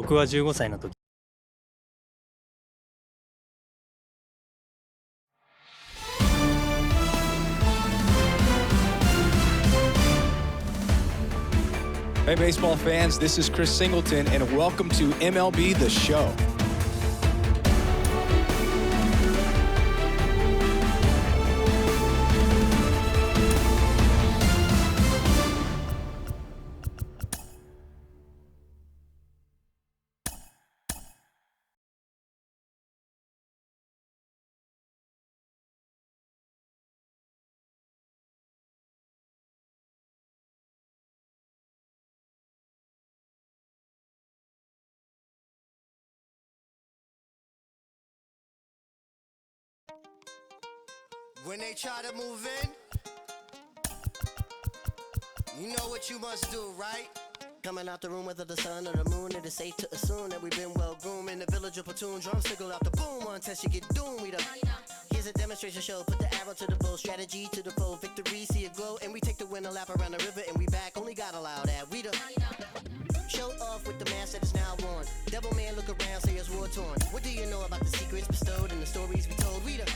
僕は15歳の時 Hey, baseball fans, this is Chris Singleton, and welcome to MLB The Show. When they try to move in, you know what you must do, right? Coming out the room, whether the sun or the moon, it is safe to assume that we've been well groomed. In the village of platoon, drum signal out the boom. One test you get doomed. Here's a demonstration show. Put the arrow to the bow, strategy to the foe. Victory, see it glow, and we take the win a lap around the river, and we back. Only God allow that. We the show off with the mask that is now worn. Devil man, look around, say it's war torn. What do you know about the secrets bestowed and the stories we told? We the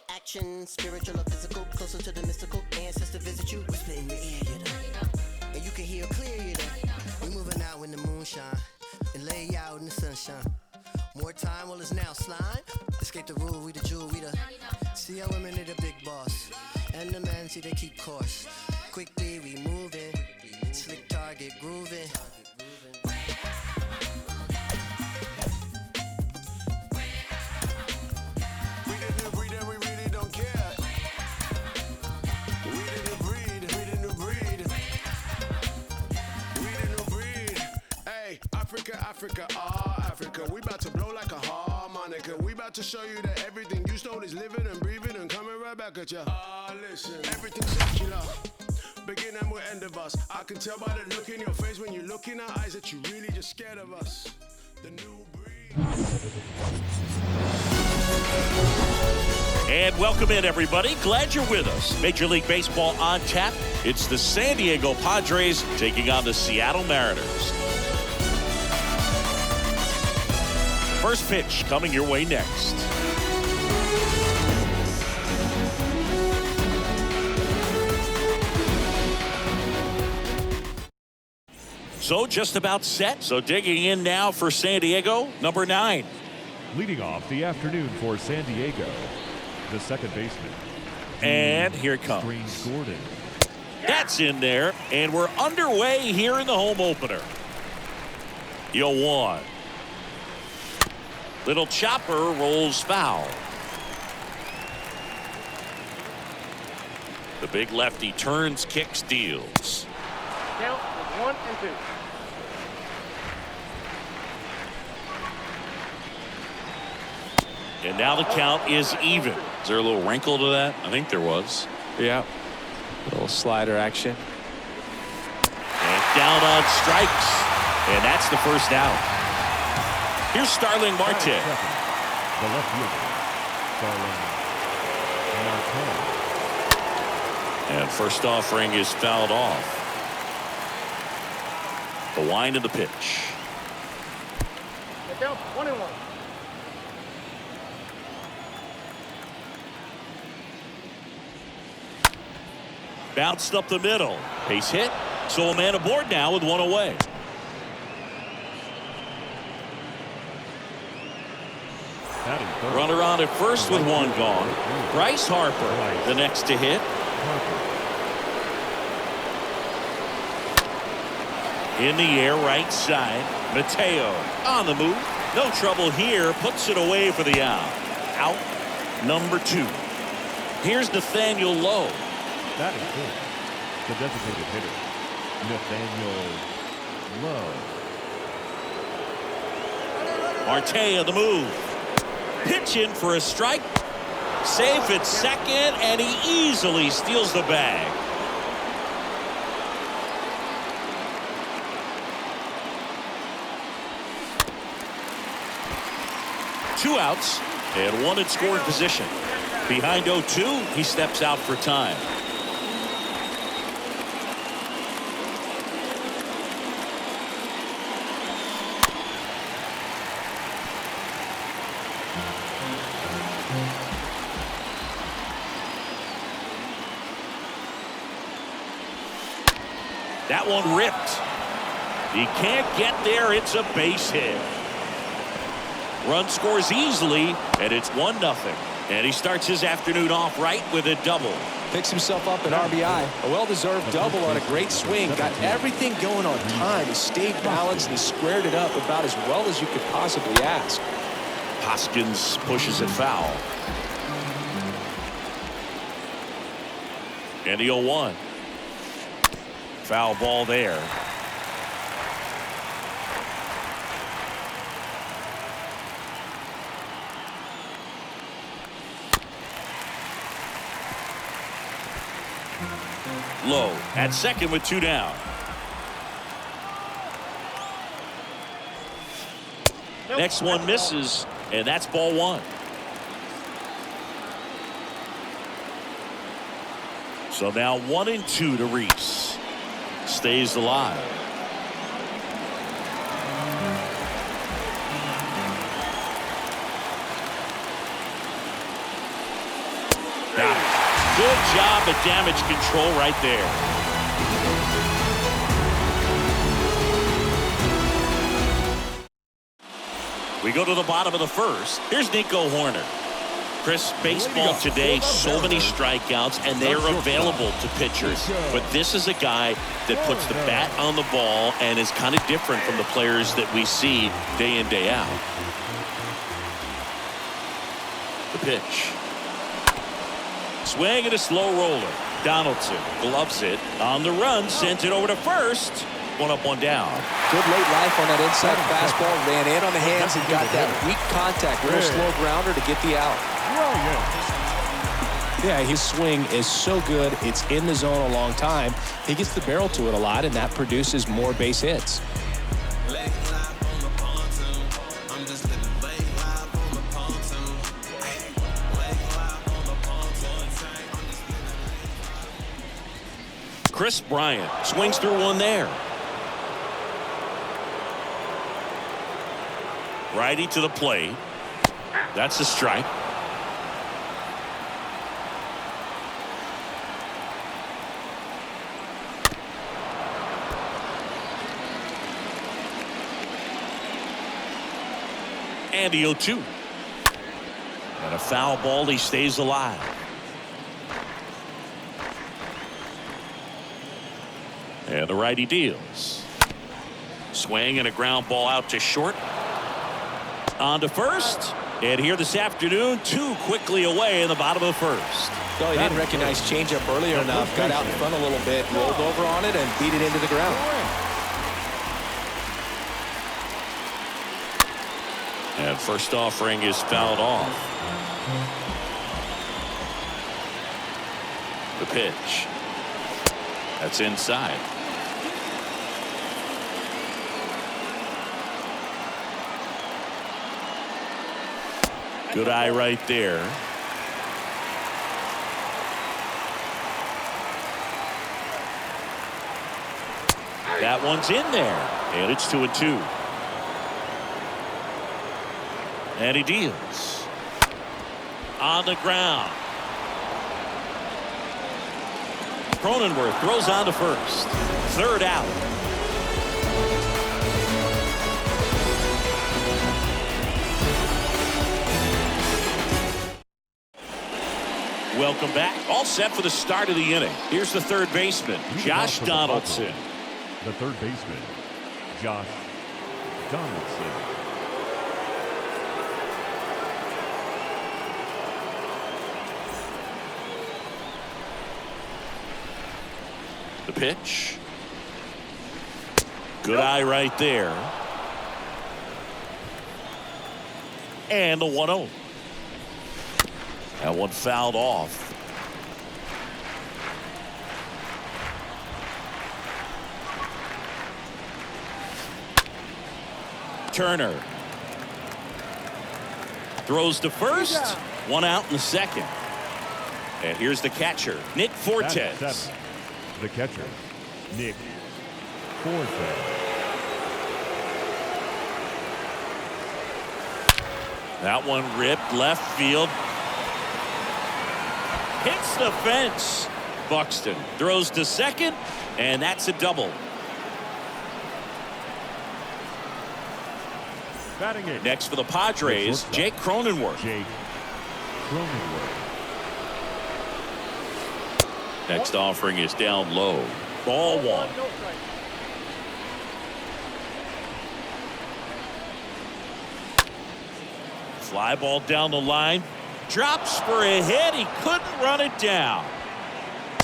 action, spiritual or physical, closer to the mystical. Ancestor visit you, whisper in your ear, you know. And you can hear clear, you know. We moving out in the moonshine and lay out in the sunshine. More time, well, it's now slime. Escape the rule, we the jewel, we the. See how women are the big boss, and the men see they keep course. Quickly we moving, slick target grooving. Africa, Africa, we about to blow like a harmonica. We about to show you that everything you stole is living and breathing and coming right back at ya. Listen, everything's secular. Begin and we'll end of us. I can tell by the look in your face when you look in our eyes that you really just scared of us. The new breed. And welcome in, everybody. Glad you're with us. Major League Baseball on tap. It's the San Diego Padres taking on the Seattle Mariners. First pitch coming your way next. So just about set. So digging in now for San Diego, number 9. Leading off the afternoon for San Diego, the second baseman. And here it comes. Gordon. That's in there, and we're underway here in the home opener. 0-1. Little chopper rolls foul. The big lefty turns, kicks, deals. Count 1 and 2. And now the count is even. Is there a little wrinkle to that? I think there was. Yeah. A little slider action. And down on strikes. And that's the first out. Here's Starling Marte. The left fielder, Starling Marte. And first offering is fouled off. The wind of the pitch. Count 1 and 1. Bounced up the middle. Base hit. So a man aboard now with one away. Runner on at first with one gone. Bryce Harper, the next to hit. In the air, right side. Mateo on the move. No trouble here. Puts it away for the out. Out number 2. Here's Nathaniel Lowe. That is good. The designated hitter, Nathaniel Lowe. Marte on the move. Pitch in for a strike. Safe at second, and he easily steals the bag. Two outs and one in scoring position. Behind 0-2, he steps out for time. That one ripped. He can't get there. It's a base hit. Run scores easily, and it's 1-0. And he starts his afternoon off right with a double. Picks himself up an RBI. A well-deserved double on a great swing. Got everything going on time. He stayed balanced and squared it up about as well as you could possibly ask. Hoskins pushes it foul. And the 0-1. Foul ball there. Low at second with 2 down. Next one misses, and that's ball 1. So now 1-2 to Reese. Stays alive. Got it. Good job at damage control right there. We go to the bottom of the first. Here's Nico Horner. Chris, baseball today, so many strikeouts, and they are available to pitchers. But this is a guy that puts the bat on the ball and is kind of different from the players that we see day in, day out. The pitch. Swing and a slow roller. Donaldson gloves it on the run, sends it over to first. 1 up, 1 down. Good late life on that inside fastball. Ran in on the hands and got that weak contact. Real slow grounder to get the out. Yeah, his swing is so good. It's in the zone a long time. He gets the barrel to it a lot, and that produces more base hits. Chris Bryant swings through one there. Righty to the plate. That's a strike. And the 0-2. And a foul ball. He stays alive. And the righty deals. Swing and a ground ball out to short. On to first. And here this afternoon, 2 quickly away in the bottom of the first. Well, he didn't recognize changeup earlier enough. Got out in front a little bit, rolled over on it, and beat it into the ground. And first offering is fouled off. The pitch. That's inside. Good eye right there. That one's in there. And it's 2-2. And he deals. On the ground. Cronenworth throws on to first. 3rd out. Welcome back. All set for the start of the inning. Here's the third baseman, Josh Donaldson. The third baseman, Josh Donaldson. The pitch. Good eye right there. And the 1-0. That one fouled off. Turner throws to first. 1 out in the second. And here's the catcher, Nick Fortes. The catcher, Nick Fortes. That one ripped left field. Hits the fence. Buxton throws to second, and that's a double. Batting it. Next for the Padres, Jake Cronenworth. Jake Cronenworth. Next offering is down low. Ball one. No strike. Fly ball down the line. Drops for a hit. He couldn't run it down.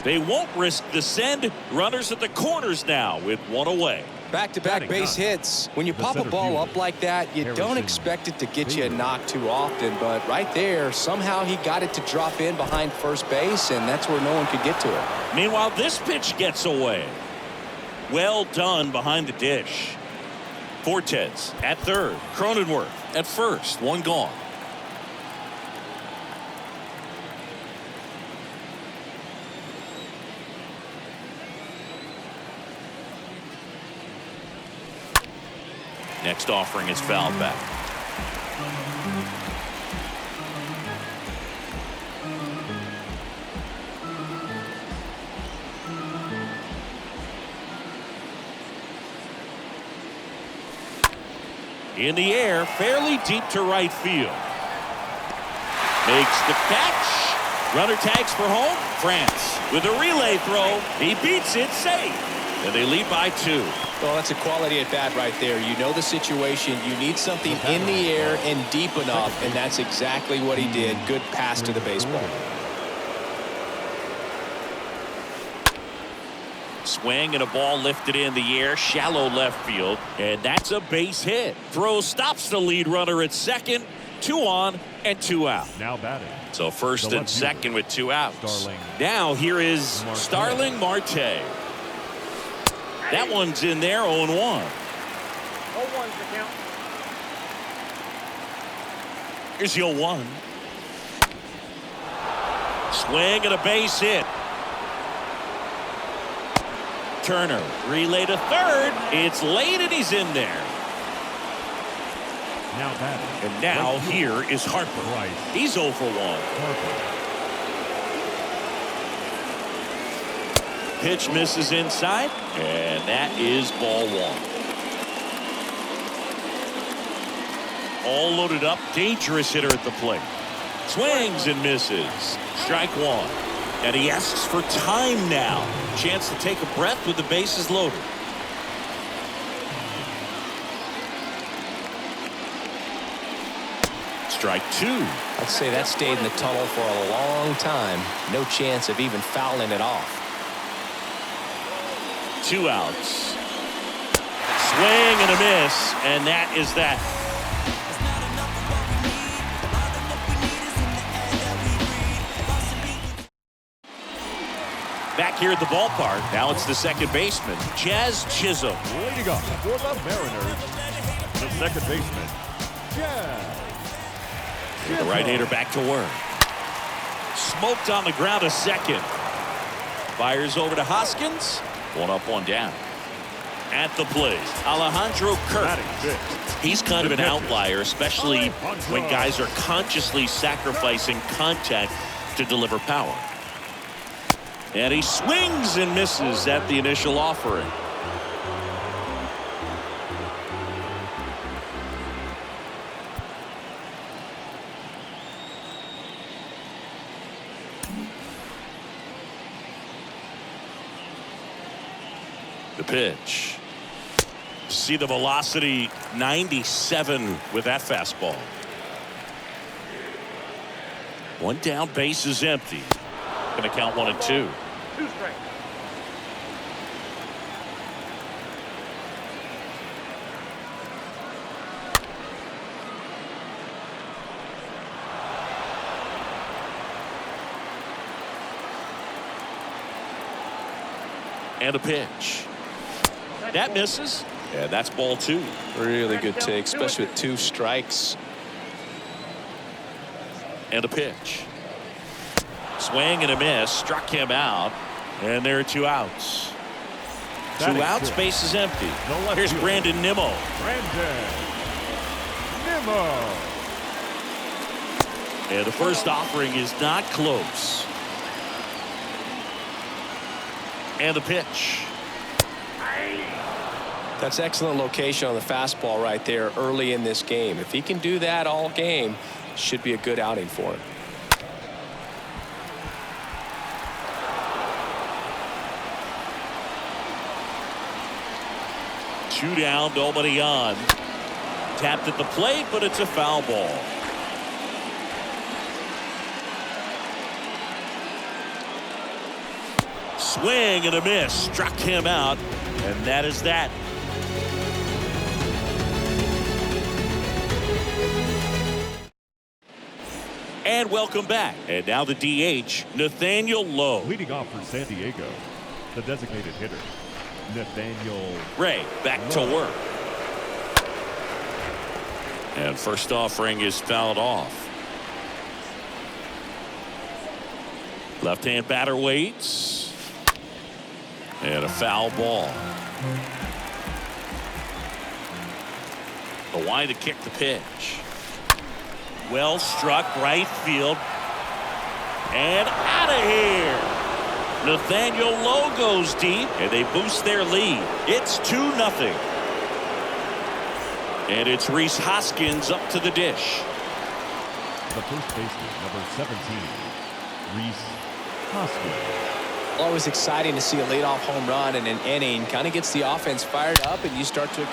They won't risk the send. Runners at the corners now with one away. Back-to-back base hits. When you pop a ball up like that, you don't expect it to get you a knock too often. But right there, somehow he got it to drop in behind first base, and that's where no one could get to it. Meanwhile, this pitch gets away. Well done behind the dish. Fortes at third. Cronenworth at first. One gone. Next offering is fouled back. In the air, fairly deep to right field. Makes the catch. Runner tags for home. France with a relay throw. He beats it safe. And they lead by 2. Well, that's a quality at bat right there. You know the situation. You need something in the air and deep enough, and that's exactly what he did. Good pass to the baseball. Swing and a ball lifted in the air, shallow left field, and that's a base hit. Throw stops the lead runner at second. 2 on and 2 out. Now batting. So first and second with 2 outs. Starling. Now here is Starling Marte. That one's in there, 0-1. 0-1's the count. Here's the 0-1. Swing and a base hit. Turner relay to third. It's late and he's in there. Now batting. And now here is Harper. Right. He's 0 for 1. Harper. Pitch misses inside, and that is ball 1. All loaded up, dangerous hitter at the plate. Swings and misses. Strike 1. And he asks for time now. Chance to take a breath with the bases loaded. Strike 2. I'd say that stayed in the tunnel for a long time. No chance of even fouling it off. 2 outs. Swing and a miss, and that is that. Back here at the ballpark, now it's the second baseman, Jazz Chisholm. Leading up for the Mariners, the second baseman, Jazz. The right-hander back to work. Smoked on the ground a second. Fires over to Hoskins. 1 up, 1 down. At the plate, Alejandro Kirk. He's kind of an outlier, especially when guys are consciously sacrificing contact to deliver power. And he swings and misses at the initial offering. The pitch. See the velocity, 97 with that fastball. 1 down, base is empty. Going to count 1 and 2. 2 strikes. And a pitch. That misses. And that's ball 2. Really good take, especially with 2 strikes. And a pitch. Swing and a miss. Struck him out. And there are 2 outs. 2 outs, base is empty. Here's Brandon Nimmo. Brandon Nimmo. And the first offering is not close. And the pitch. That's excellent location on the fastball right there early in this game. If he can do that all game, should be a good outing for him. Two down, nobody on. Tapped at the plate, but it's a foul ball. Swing and a miss. Struck him out, and that is that. And welcome back. And now the DH, Nathaniel Lowe. Leading off for San Diego, the designated hitter, Nathaniel Ray back to work. And first offering is fouled off. Left-hand batter waits. And a foul ball. The wind to kick the pitch. Well struck right field. And out of here. Nathaniel Lowe goes deep, and they boost their lead. It's 2-0. And it's Rhys Hoskins up to the dish. The first baseman, number 17, Rhys Hoskins. Always exciting to see a leadoff home run in an inning. Kind of gets the offense fired up, and you start to.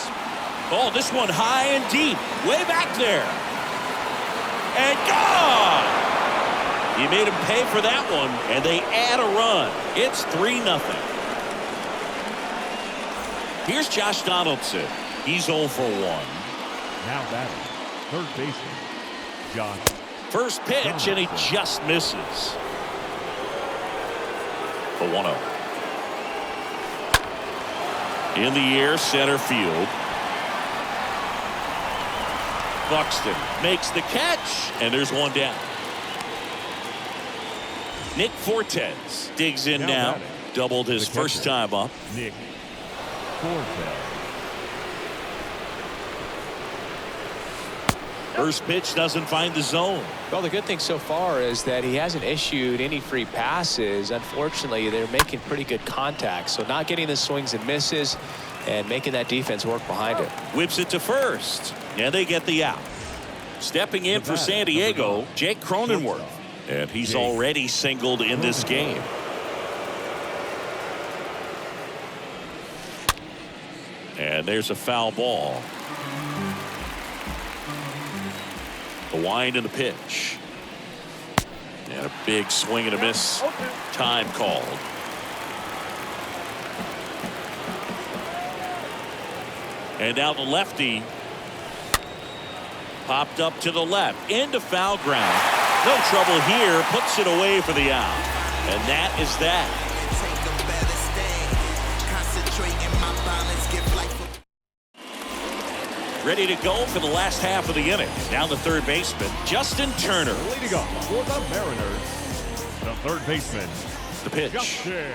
Oh, this one high and deep, way back there. And gone! He made him pay for that one, and they add a run. It's 3-0. Here's Josh Donaldson. He's 0 for 1. Now batting, third baseman, Josh. First pitch, and he just misses. The 1-0. In the air, center field. Buxton makes the catch, and there's one down. Nick Fortes digs in now. Doubled his first time up. Nick Fortes. First pitch doesn't find the zone. Well, the good thing so far is that he hasn't issued any free passes. Unfortunately, they're making pretty good contact, so not getting the swings and misses and making that defense work behind it. Whips it to first, and they get the out. Stepping in for San Diego, Jake Cronenworth, and he's already singled in this game. And there's a foul ball. The wind and the pitch. And a big swing and a miss. Time called. And now the lefty popped up to the left into foul ground. No trouble here. Puts it away for the out. And that is that. Ready to go for the last half of the inning. Now the third baseman, Justin Turner. Leading off for the Mariners, the third baseman, The pitch. Justin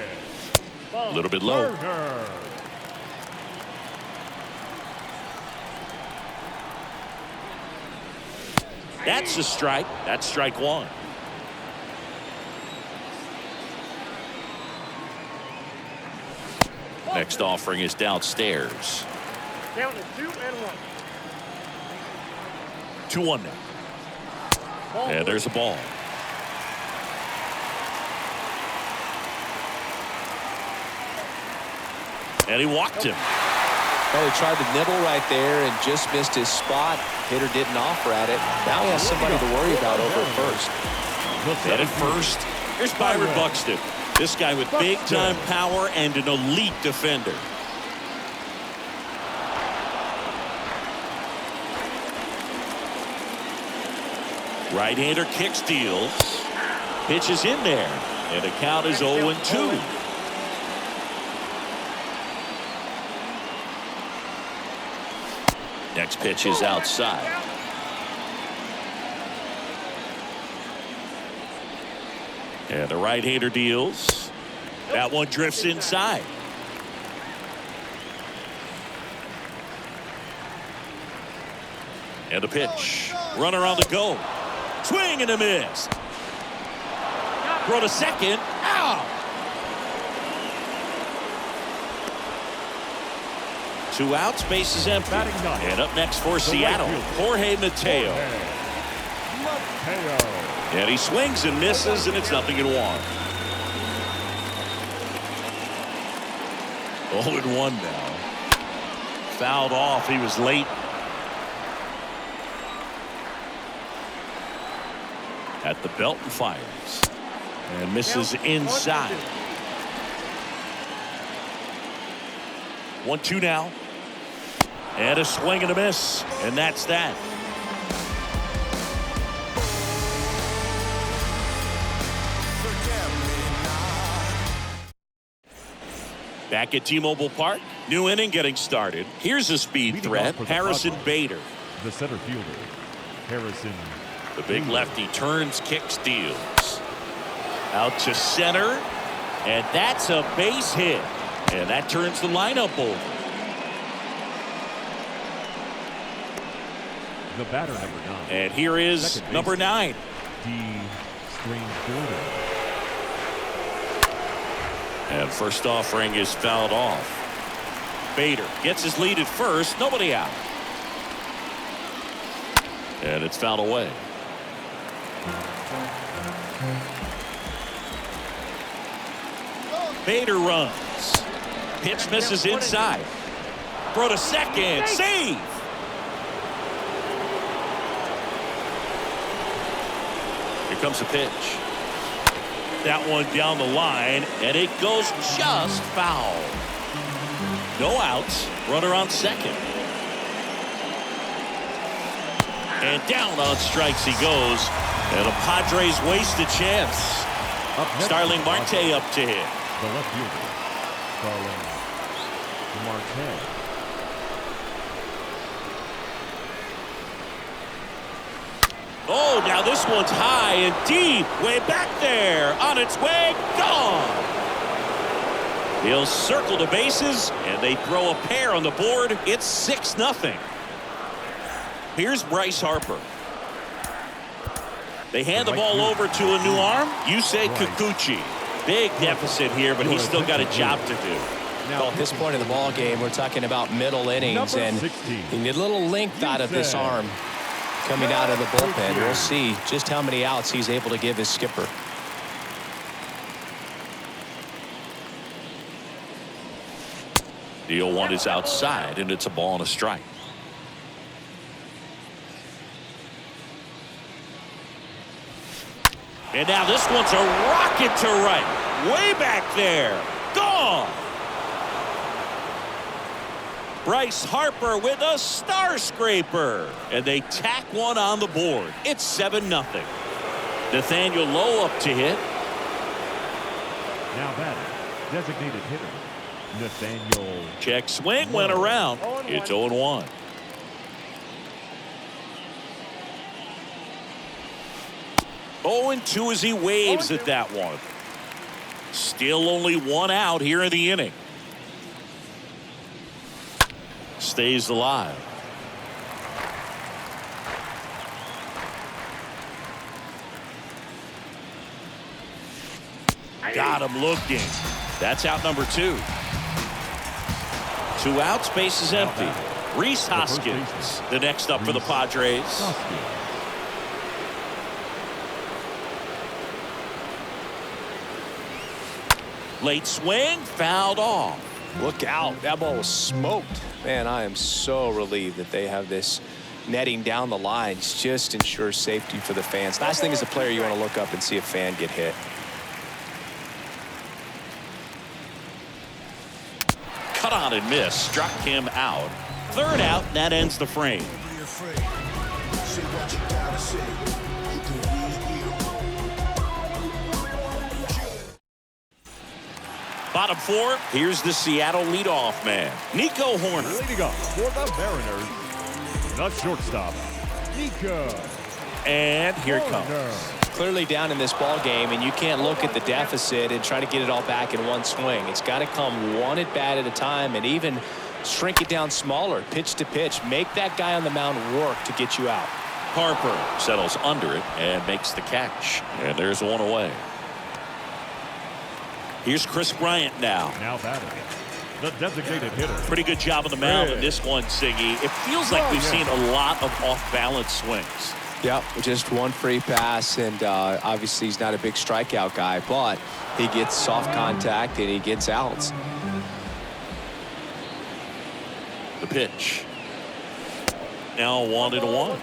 A little bit low. Turner. That's a strike. That's strike one. Next offering is downstairs. Count is 2-1. 2-1 now. And there's a ball. And he walked him. Well, he tried to nibble right there and just missed his spot. Hitter didn't offer at it. Now he has somebody to worry about over at first. And at first, here's Byron Buxton. This guy with big-time power and an elite defender. Right-hander kick steals. Pitch is in there. And the count is 0-2. Next pitch is outside. And the right-hander deals. That one drifts inside. And the pitch. Runner on the go. Swing and a miss. Throw to second. Out. 2 outs, base is empty. Batting ninth. And up next for The Seattle, right fielder. Jorge Mateo. Mateo. And he swings and misses, and it's 0-1. 0-1 now. Fouled off. He was late. At the belt and fires. And misses inside. 1-2 now. And a swing and a miss. And that's that. Back at T-Mobile Park. New inning getting started. Here's a speed Leading threat. off for the Harrison Padres. Bader. The center fielder, Harrison. The big lefty turns, kicks, deals. Out to center. And that's a base hit. And that turns the lineup over. The batter, number 9. And here is Second number 9. D. Strange Gordon. And first offering is fouled off. Bader gets his lead at first. Nobody out. And it's fouled away. Bader runs. Pitch misses inside. Throw to second. Save. Here comes the pitch. That one down the line, and it goes just foul. No outs. Runner on second. And down on strikes he goes. And the Padres waste a chance. Up next, Starling Marte up to hit. The left fielder, Starling Marte. Oh, now this one's high and deep. Way back there. On its way. Gone. He'll circle the bases, and they throw a pair on the board. It's 6-0. Here's Bryce Harper. They hand the ball over to a new arm. Yusei Kikuchi. Big deficit here, but he's still got a job to do. Now, at this point in the ball game, we're talking about middle innings, and you need a little length out of this arm coming out of the bullpen. We'll see just how many outs he's able to give his skipper. The 0-1 is outside, and it's a ball and a strike. And now this one's a rocket to right. Way back there. Gone. Bryce Harper with a star scraper. And they tack one on the board. It's 7-0. Nathaniel Lowe up to hit. Now batting, designated hitter, Nathaniel. Check swing went around. It's 0-1. And 2 as he waves at that one. Still only 1 out here in the inning. Stays alive. Got him looking. That's out number 2. 2 outs, base is empty. Rhys Hoskins, the next up for the Padres. Late swing, fouled off. Look out. That ball was smoked. Man, I am so relieved that they have this netting down the lines. Just ensures safety for the fans. Last thing as a player, you want to look up and see a fan get hit. Cut on and miss. Struck him out. 3rd out, and that ends the frame. Bottom 4, here's the Seattle leadoff man, Nico Hoerner. Leading off for the Mariners, the shortstop, Nico. And here it comes. Clearly down in this ball game, and you can't look at the deficit and try to get it all back in one swing. It's got to come one at bat at a time, and even shrink it down smaller, pitch to pitch. Make that guy on the mound work to get you out. Harper settles under it and makes the catch. And there's 1 away. Here's Chris Bryant now. Now batting, the designated hitter. Pretty good job on the mound in this one, Siggy. It feels like we've seen a lot of off-balance swings. Yep, just one free pass, and obviously he's not a big strikeout guy, but he gets soft contact and he gets outs. The pitch. Now 1-1.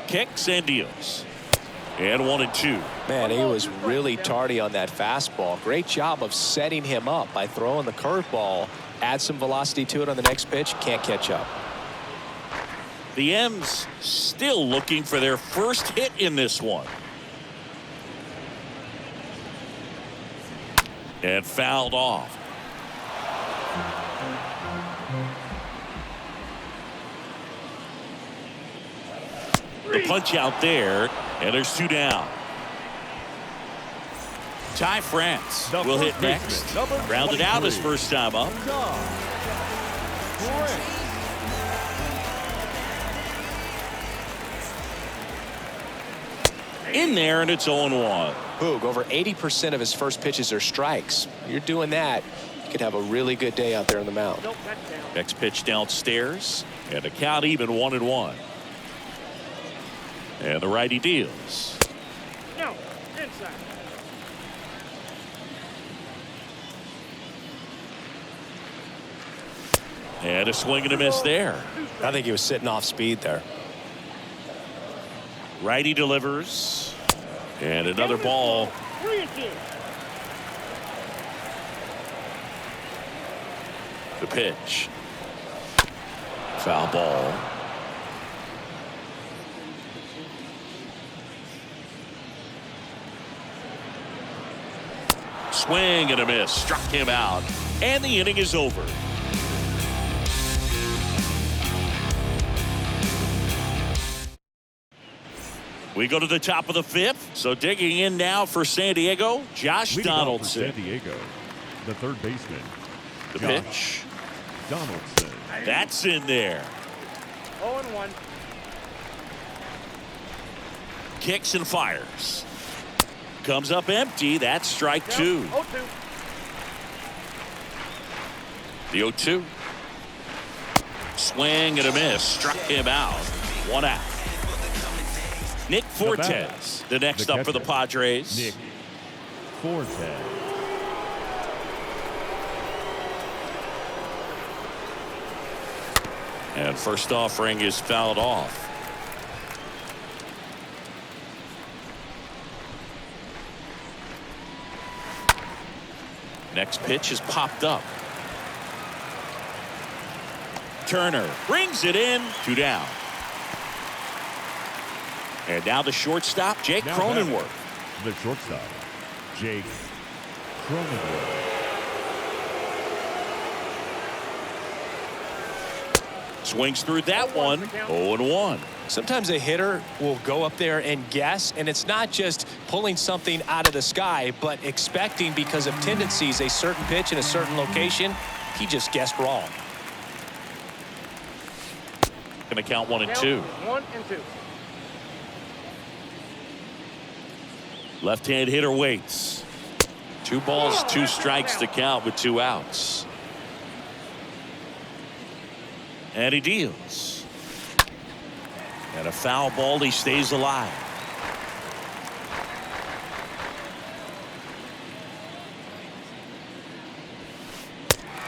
Kicks and deals. And 1-2. Man, he was really tardy on that fastball. Great job of setting him up by throwing the curveball. Add some velocity to it on the next pitch. Can't catch up. The M's still looking for their first hit in this one. And fouled off. The punch out there, and there's 2 down. Ty France will hit next. Rounded out his first time up. In there, and it's 0-1. Boog, over 80% of his first pitches are strikes. You're doing that, you could have a really good day out there on the mound. Next pitch downstairs, and the count even 1-1. And the righty deals. No, inside. And a swing and a miss there. I think he was sitting off speed there. Righty delivers. And another ball. 3-2. The pitch. Foul ball. Swing and a miss. Struck him out. And the inning is over. We go to the top of the 5th. So digging in now for San Diego, Josh Donaldson. San Diego, the third baseman. The Josh pitch. Donaldson. That's in there. 0-1. Kicks and fires. Comes up empty. That's strike 2. 0-2. The 0-2. Swing and a miss. Struck him out. 1 out. Nick Fortes, the next up for the Padres. Nick Fortes. And first offering is fouled off. Next pitch is popped up. Turner brings it in. 2 down. And now the shortstop, Jake Cronenworth. The shortstop, Jake Cronenworth. Swings through that one. 0-1. Sometimes a hitter will go up there and guess, and it's not just pulling something out of the sky, but expecting because of tendencies a certain pitch in a certain location. He just guessed wrong. Going to count 1 and 2. 1 and 2. Left-hand hitter waits. 2 balls, 2 strikes to count with 2 outs. And he deals. And a foul ball. He stays alive.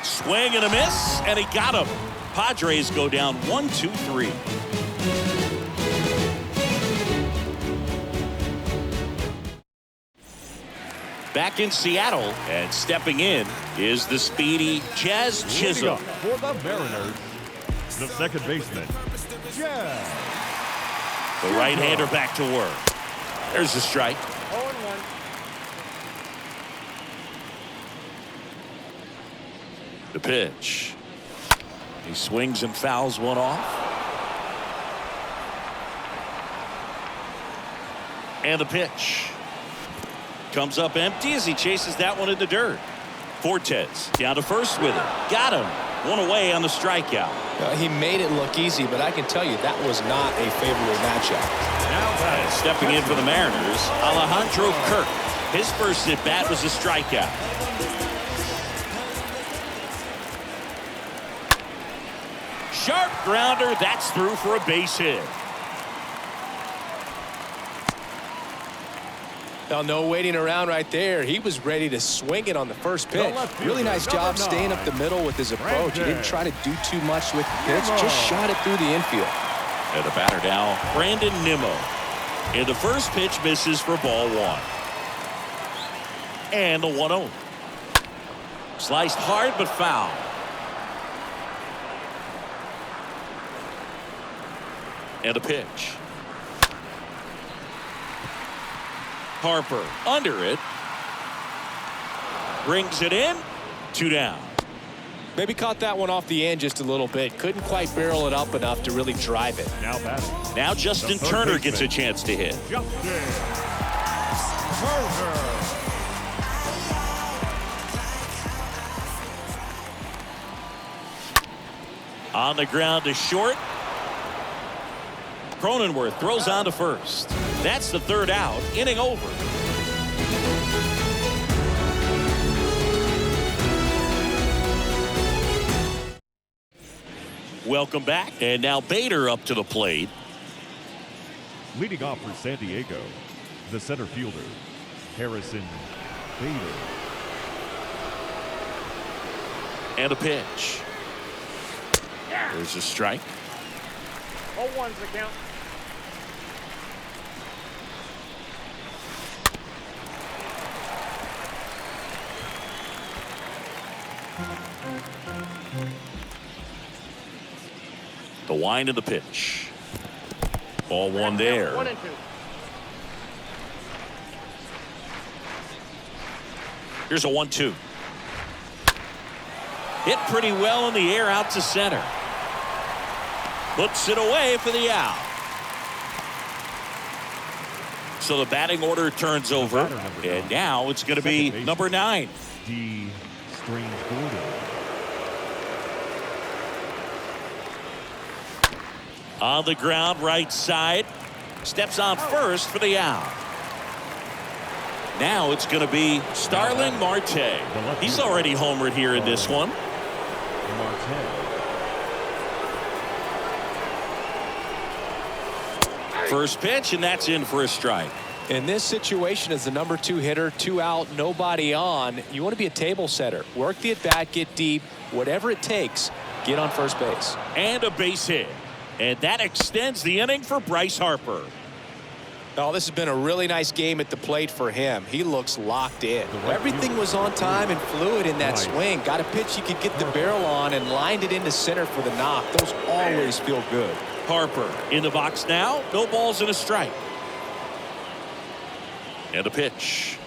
Swing and a miss, and he got him. Padres go down 1-2-3. Back in Seattle, and stepping in is the speedy Jazz Chisholm. For the Mariners, the second baseman, Jazz. The right-hander back to work. There's the strike. 0-1. The pitch. He swings and fouls one off. And the pitch. Comes up empty as he chases that one in the dirt. Fortes down to first with it. Got him. 1 away on the strikeout. He made it look easy, but I can tell you that was not a favorable matchup. And stepping in for the Mariners, Alejandro Kirk. His first at bat was a strikeout. Sharp grounder. That's through for a base hit. Well, no waiting around right there. He was ready to swing it on the first pitch. Really nice job staying up the middle with his approach. He didn't try to do too much with the pitch, just shot it through the infield. And the batter now, Brandon Nimmo. And the first pitch misses for ball one. And the 1-0. Sliced hard but foul. And a pitch. Harper under it. Brings it in. 2 down. Maybe caught that one off the end just a little bit. Couldn't quite barrel it up enough to really drive it. Now batting. Now Justin Turner gets a chance to hit. On the ground to short. Cronenworth throws on to first. That's the 3rd out. Inning over. Welcome back. And now Bader up to the plate. Leading off for San Diego, the center fielder, Harrison Bader. And a pitch. There's a strike. 0-1's the count. The wind of the pitch. Ball one there. 1-2. Here's a 1-2. Hit pretty well in the air out to center. Puts it away for the out. So the batting order turns over. And now it's going to be number 9. D. Strange Gordon. On the ground, right side. Steps on first for the out. Now it's going to be Starling Marte. He's already homered here in this one. Marte. First pitch, and that's in for a strike. In this situation, as the number 2 hitter, 2 out, nobody on, you want to be a table setter. Work the at-bat, get deep, whatever it takes, get on first base. And a base hit. And that extends the inning for Bryce Harper. Oh, this has been a really nice game at the plate for him. He looks locked in. Everything was on time and fluid in that swing. Got a pitch he could get the barrel on and lined it into center for the knock. Those always feel good. Harper in the box now. No balls and a strike. And a pitch.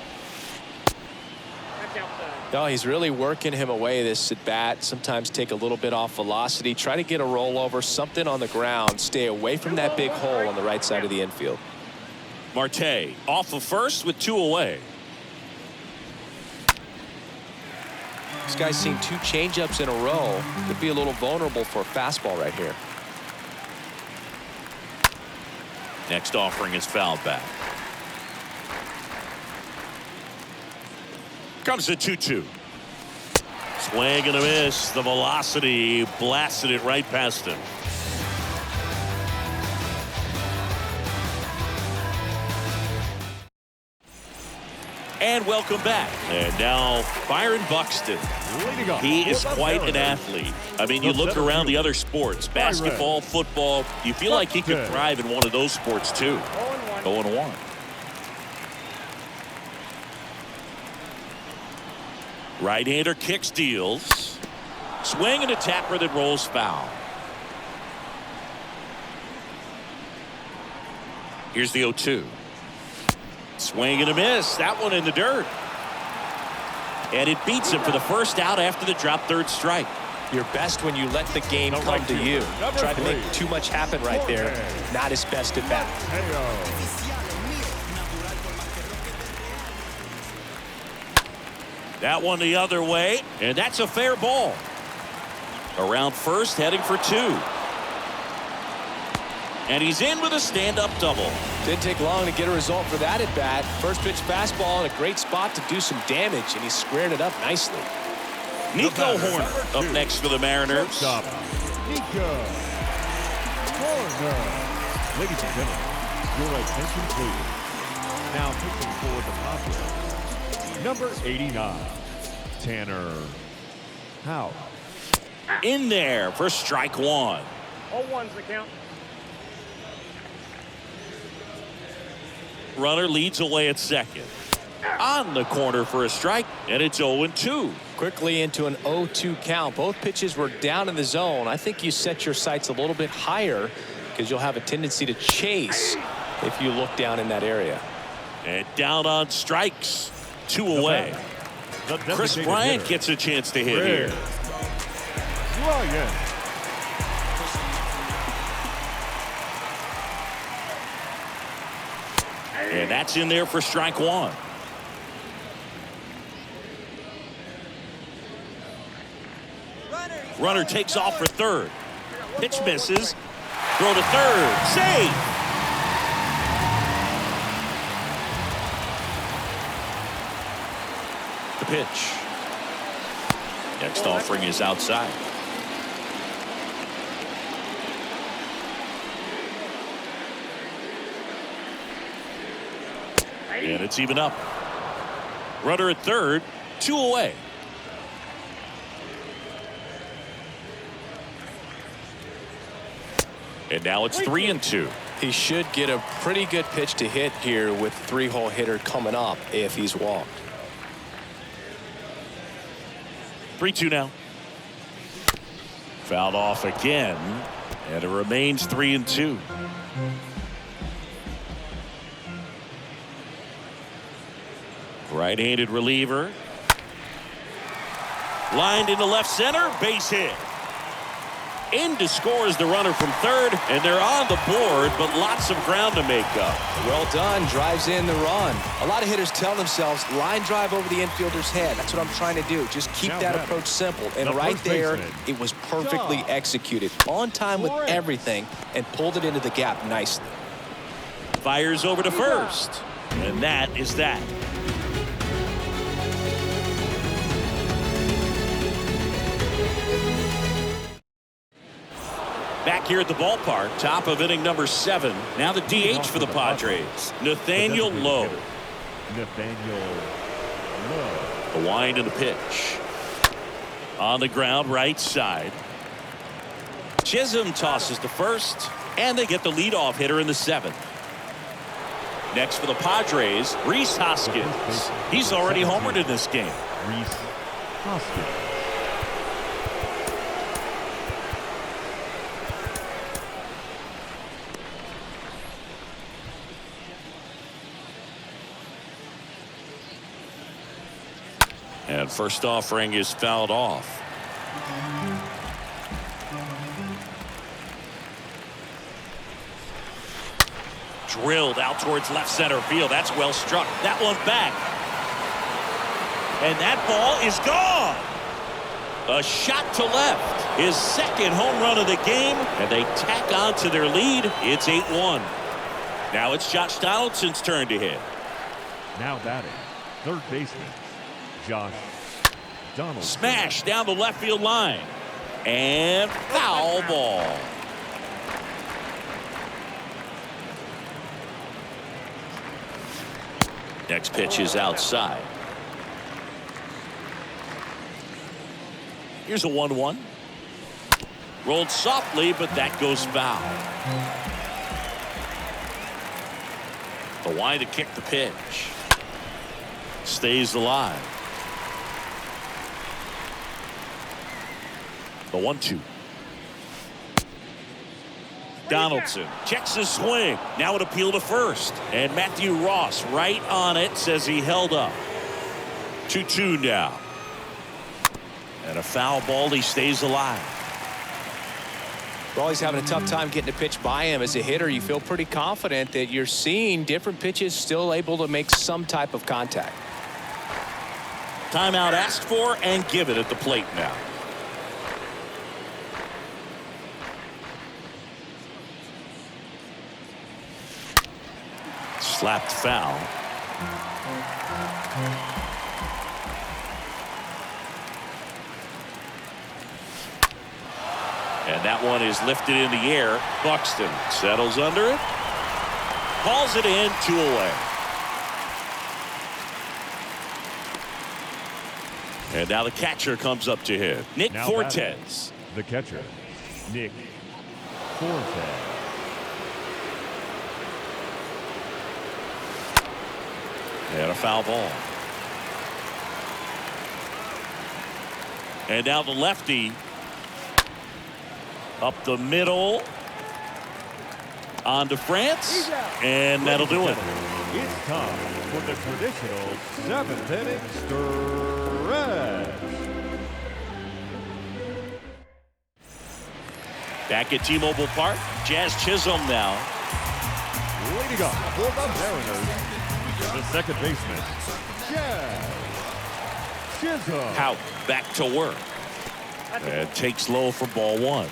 That's outside. No, he's really working him away this at bat. Sometimes take a little bit off velocity. Try to get a rollover, something on the ground. Stay away from that big hole on the right side of the infield. Marte off of first with 2 away. This guy's seen 2 changeups in a row. Could be a little vulnerable for a fastball right here. Next offering is fouled back. Comes the 2-2. Swing and a miss. The velocity blasted it right past him. And welcome back. And now Byron Buxton. He is quite an athlete. I mean, you look around the other sports, basketball, football, you feel like he could thrive in one of those sports too. 0-1. Right-hander kicks, deals. Swing and a tapper that rolls foul. Here's the 0-2. Swing and a miss. That one in the dirt. And it beats him for the first out after the drop third strike. You're best when you let the game come to you. Try to make too much happen right there. Not his best at bat. That one the other way, and that's a fair ball. Around first, heading for 2. And he's in with a stand-up double. Didn't take long to get a result for that at bat. First pitch fastball in a great spot to do some damage, and he squared it up nicely. Nico Horner up next for the Mariners. Stop. Nico Horner. Ladies and gentlemen, your attention please. Now pitching for the Padres, number 89, Tanner Houck. In there for strike one. 0-1's the count. Runner leads away at second. On the corner for a strike, and it's 0-2. Quickly into an 0-2 count. Both pitches were down in the zone. I think you set your sights a little bit higher because you'll have a tendency to chase if you look down in that area. And down on strikes. 2 away. Chris Bryant gets a chance to hit here. Bryant. And that's in there for strike one. Runner takes off for third. Pitch misses. Throw to third. Save. The pitch. Next offering is outside. And it's even up. Runner at third, 2 away. And now it's 3-2. He should get a pretty good pitch to hit here with 3-hole hitter coming up if he's walked. 3-2 now. Fouled off again, and it remains 3-2. Right-handed reliever. Lined into left center, base hit. In to score is the runner from third, and they're on the board, but lots of ground to make up. Well done, drives in the run. A lot of hitters tell themselves, line drive over the infielder's head. That's what I'm trying to do. Just keep that approach simple. And right there, it was perfectly executed. On time with everything, and pulled it into the gap nicely. Fires over to first, and that is that. Back here at the ballpark, top of inning number 7. Now the DH for the Padres, Nathaniel Lowe. The wind and the pitch. On the ground, right side. Chisholm tosses to first, and they get the leadoff hitter in the 7th. Next for the Padres, Rhys Hoskins. He's already homered in this game. Rhys Hoskins. And first offering is fouled off. Drilled out towards left center field. That's well struck. That one back. And that ball is gone. A shot to left. His second home run of the game. And they tack on to their lead. It's 8-1. Now it's Josh Donaldson's turn to hit. Now batting, third baseman, Josh Donaldson. Smash down the left field line. And foul ball. Next pitch is outside. Here's a 1-1. Rolled softly, but that goes foul. The wind to kick the pitch. Stays alive. The 1-2. Donaldson checks his swing. Now an appeal to first. And Matthew Ross right on it, says he held up. 2-2 now. And a foul ball, he stays alive. Well, he's having a tough time getting a pitch by him. As a hitter, you feel pretty confident that you're seeing different pitches still able to make some type of contact. Timeout asked for and given at the plate now. Slapped foul. And that one is lifted in the air. Buxton settles under it. Hauls it in, 2 away. And now the catcher comes up to hit. Nick Now Fortes. The catcher, Nick Fortes. And a foul ball. And now the lefty. Up the middle. On to France. And that'll do it. It's time for the traditional 7th inning stretch. Back at T-Mobile Park. Jazz Chisholm now. Leading up for the Mariners, the second baseman, Jazz Chisholm. Hout back to work. And takes low for ball 1.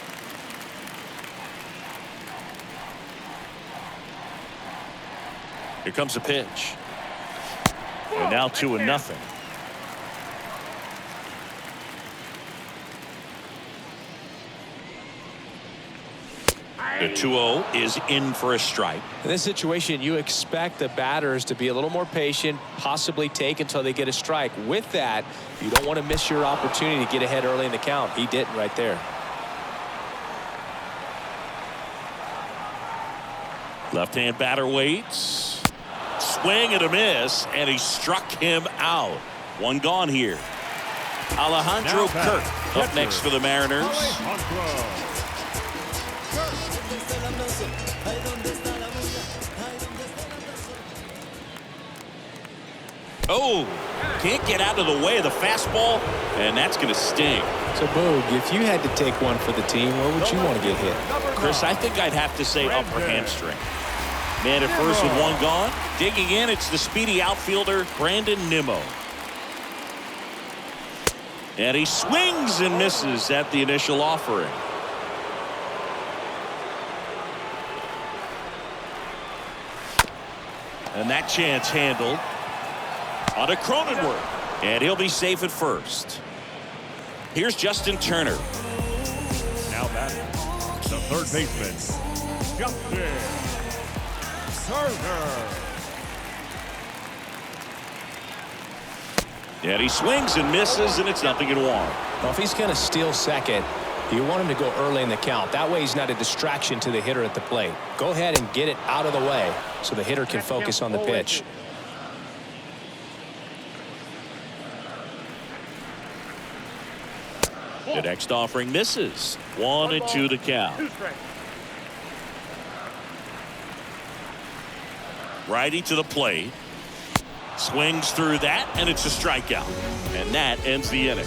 Here comes a pitch. And now 2-0. The 2-0 is in for a strike. In this situation, you expect the batters to be a little more patient, possibly take until they get a strike. With that, you don't want to miss your opportunity to get ahead early in the count. He didn't right there. Left-hand batter waits. Swing and a miss, and he struck him out. 1 gone here. Alejandro Kirk up next for the Mariners. Oh, can't get out of the way of the fastball, and that's going to sting. So, Boog, if you had to take one for the team, where would you want to get hit? Chris, I think I'd have to say upper hamstring. Man at first with 1 gone. Digging in, it's the speedy outfielder, Brandon Nimmo. And he swings and misses at the initial offering. And that chance handled. On to Cronenworth. And he'll be safe at first. Here's Justin Turner. Now batting, the third baseman, Justin Turner. And he swings and misses, and it's 0-1. Well, if he's going to steal second, you want him to go early in the count. That way he's not a distraction to the hitter at the plate. Go ahead and get it out of the way so the hitter can focus on the pitch. The next offering misses. 1-2 to count. Righty to the plate. Swings through that, and it's a strikeout. And that ends the inning.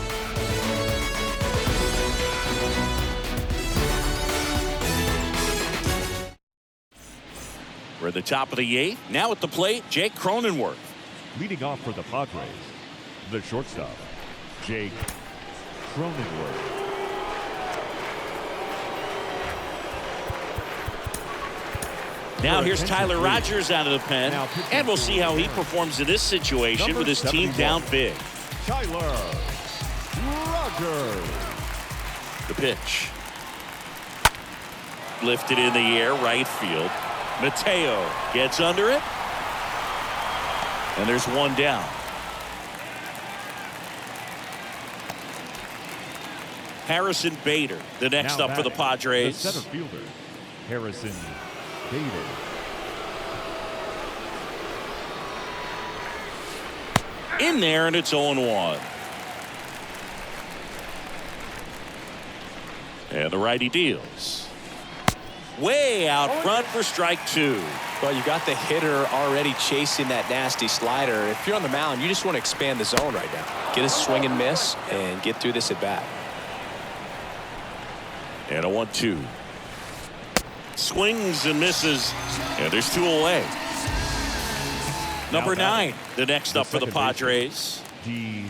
We're at the top of the 8th. Now at the plate, Jake Cronenworth. Leading off for the Padres, the shortstop, Jake Cronenworth. Now here's Tyler Rogers out of the pen, and we'll see how he performs in this situation with his team down big. Tyler Rogers. The pitch. Lifted in the air, right field. Mateo gets under it. And there's 1 down. Harrison Bader, the next up for the Padres. The center fielder, Harrison Bader. In there, and it's 0-1. And the righty deals. Way out front for strike 2. Well, you got the hitter already chasing that nasty slider. If you're on the mound, you just want to expand the zone right now. Get a swing and miss and get through this at bat. And a 1-2. Swings and misses. And there's 2 away. Number 9, the next up for the Padres. D.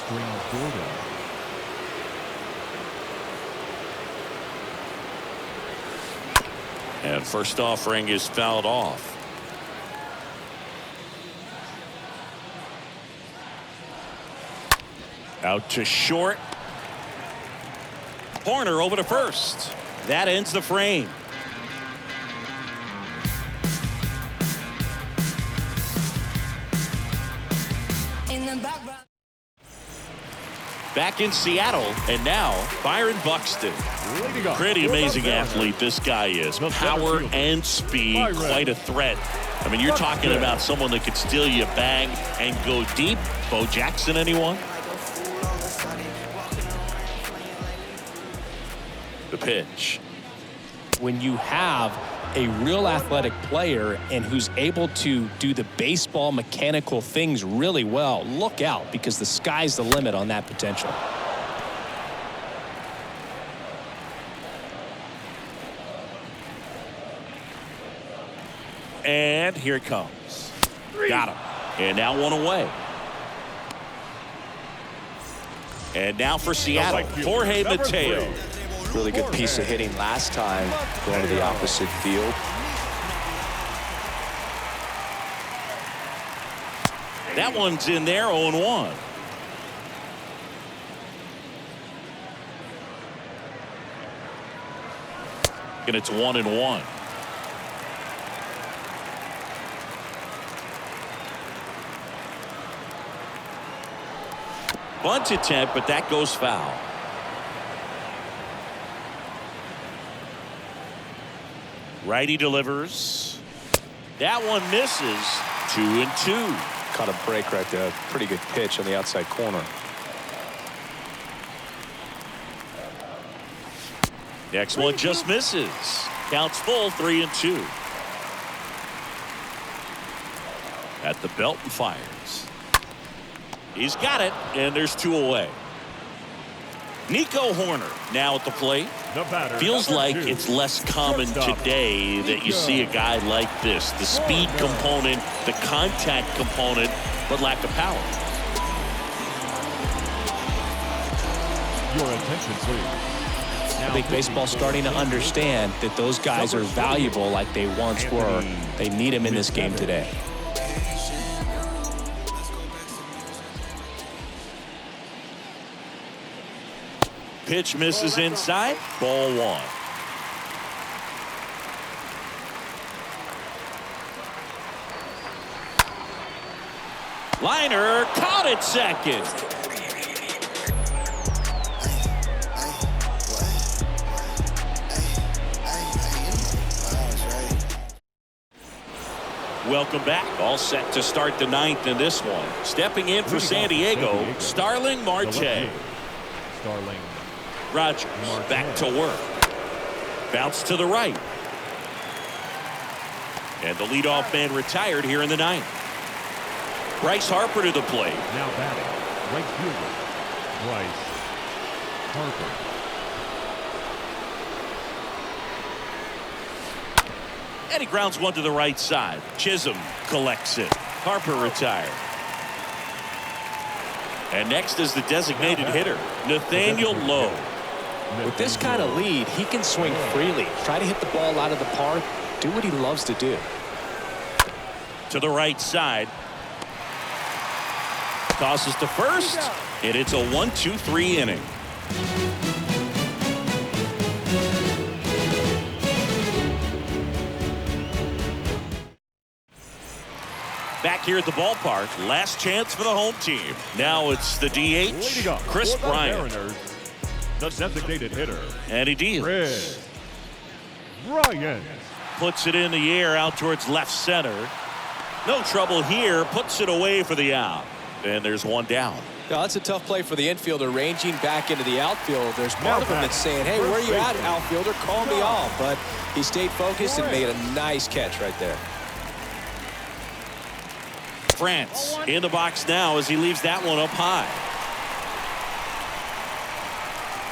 String Gordon. And first offering is fouled off. Out to short. Horner over to first. That ends the frame. Back in Seattle, and now Byron Buxton. Pretty amazing athlete this guy is. Power and speed, quite a threat. I mean, you're talking about someone that could steal you a bag and go deep. Bo Jackson, anyone? The pitch. When you have a real athletic player and who's able to do the baseball mechanical things really well, look out, because the sky's the limit on that potential. And here it comes. Got him. And now one away. And now for Seattle, Jorge Mateo. Really good piece of hitting last time, going to the opposite field. That one's in there, 0-1. And it's 1-1. Bunt attempt, but that goes foul. Righty delivers. That one misses. 2-2. Caught a break right there. Pretty good pitch on the outside corner. Next one just misses. Counts full, 3-2. At the belt and fires. He's got it, and there's 2 away. Nico Horner now at the plate. Feels like it's less common today that you see a guy like this. The speed component, the contact component, but lack of power. Your attention, please. I think baseball's starting to understand that those guys are valuable like they once were. They need them in this game today. Pitch misses inside. Ball 1. Liner caught at second. Welcome back. All set to start the 9th in this one. Stepping in for San Diego, Starling Marte. Starling. Rogers back to work. Bounce to the right. And the leadoff man retired here in the 9th. Bryce Harper to the plate. Now batting, right fielder, Bryce Harper. And he grounds one to the right side. Chisholm collects it. Harper retired. And next is the designated hitter, Nathaniel Lowe. With this kind of lead, he can swing freely. Try to hit the ball out of the park. Do what he loves to do. To the right side. Tosses to first. And it's a 1-2-3 inning. Back here at the ballpark, last chance for the home team. Now it's the DH, Chris Bryant. The designated hitter. And he deals. Chris Bryant. Puts it in the air out towards left center. No trouble here. Puts it away for the out. And there's one down. Now, that's a tough play for the infielder, ranging back into the outfield. There's part of him that's saying, hey, where are you at, outfielder? Call me off. But he stayed focused and made a nice catch right there. France in the box now as he leaves that one up high.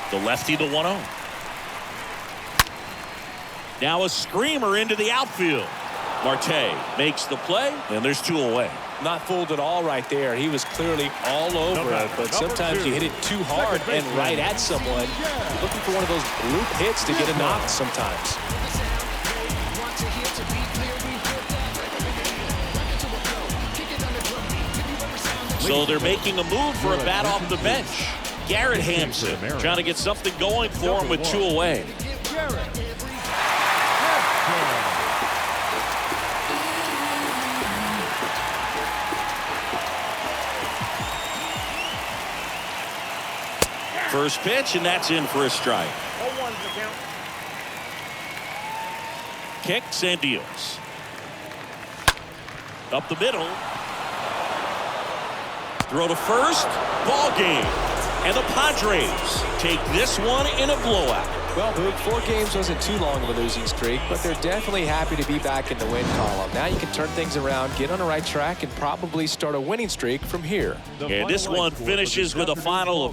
The lefty, the 1-0. Now a screamer into the outfield. Marte makes the play, and there's 2 away. Not fooled at all right there. He was clearly all over it, but sometimes you hit it too hard and right at someone. You're looking for one of those loop hits to get a knock sometimes. So they're making a move for a bat off the bench. Garrett Hampson trying to get something going for him with 2 away. First pitch, and that's in for a strike. 0-1's the count. Kicks and deals. Up the middle. Throw to first. Ball game. And the Padres take this one in a blowout. Well, Boog, 4 games wasn't too long of a losing streak, but they're definitely happy to be back in the win column. Now you can turn things around, get on the right track, and probably start a winning streak from here. And this one finishes with a final of